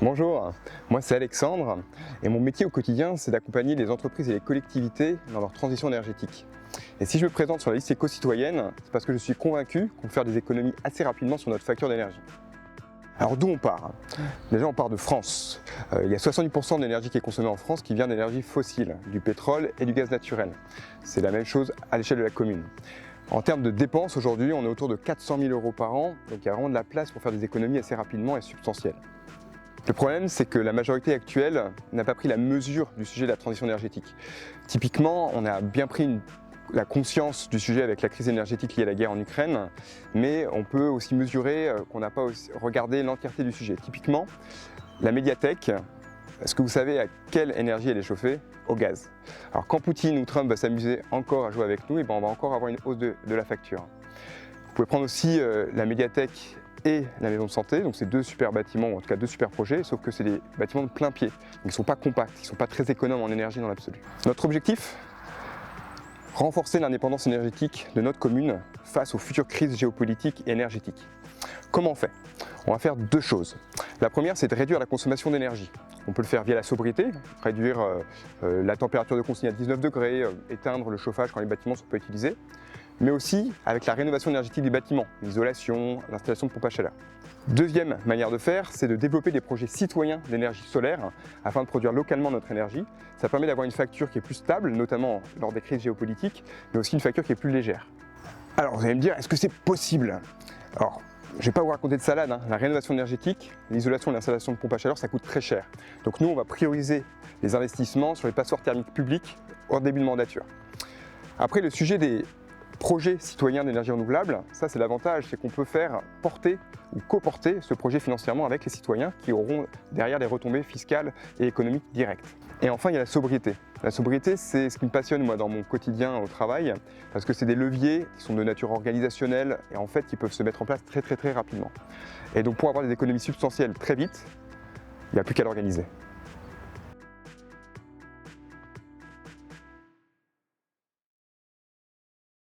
Bonjour, moi c'est Alexandre et mon métier au quotidien c'est d'accompagner les entreprises et les collectivités dans leur transition énergétique. Et si je me présente sur la liste éco-citoyenne, c'est parce que je suis convaincu qu'on peut faire des économies assez rapidement sur notre facture d'énergie. Alors d'où on part? Déjà on part de France. Il y a 70% de l'énergie qui est consommée en France qui vient d'énergie fossile, du pétrole et du gaz naturel. C'est la même chose à l'échelle de la commune. En termes de dépenses, aujourd'hui on est autour de 400 000 € par an, donc il y a vraiment de la place pour faire des économies assez rapidement et substantielles. Le problème, c'est que la majorité actuelle n'a pas pris la mesure du sujet de la transition énergétique. Typiquement, on a bien pris la conscience du sujet avec la crise énergétique liée à la guerre en Ukraine, mais on peut aussi mesurer qu'on n'a pas regardé l'entièreté du sujet. Typiquement, la médiathèque, est-ce que vous savez à quelle énergie elle est chauffée? Au gaz. Alors quand Poutine ou Trump va s'amuser encore à jouer avec nous, on va encore avoir une hausse de la facture. Vous pouvez prendre aussi la médiathèque et la maison de santé, donc c'est deux super bâtiments, ou en tout cas deux super projets, sauf que c'est des bâtiments de plein pied. Ils ne sont pas compacts, ils ne sont pas très économes en énergie dans l'absolu. Notre objectif? Renforcer l'indépendance énergétique de notre commune face aux futures crises géopolitiques et énergétiques. Comment on fait? On va faire deux choses. La première, c'est de réduire la consommation d'énergie. On peut le faire via la sobriété, réduire la température de consigne à 19 degrés, éteindre le chauffage quand les bâtiments sont pas utilisés, mais aussi avec la rénovation énergétique des bâtiments, l'isolation, l'installation de pompes à chaleur. Deuxième manière de faire, c'est de développer des projets citoyens d'énergie solaire afin de produire localement notre énergie. Ça permet d'avoir une facture qui est plus stable, notamment lors des crises géopolitiques, mais aussi une facture qui est plus légère. Alors vous allez me dire, est-ce que c'est possible? Alors, je ne vais pas vous raconter de salade, La rénovation énergétique, l'isolation et l'installation de pompes à chaleur, ça coûte très cher. Donc nous, on va prioriser les investissements sur les passoires thermiques publiques hors début de mandature. Après, le sujet des projets citoyens d'énergie renouvelable, ça c'est l'avantage, c'est qu'on peut faire porter ou coporter ce projet financièrement avec les citoyens qui auront derrière des retombées fiscales et économiques directes. Et enfin, il y a la sobriété. La sobriété, c'est ce qui me passionne moi dans mon quotidien au travail, parce que c'est des leviers qui sont de nature organisationnelle et en fait qui peuvent se mettre en place très rapidement. Et donc pour avoir des économies substantielles très vite, il n'y a plus qu'à l'organiser.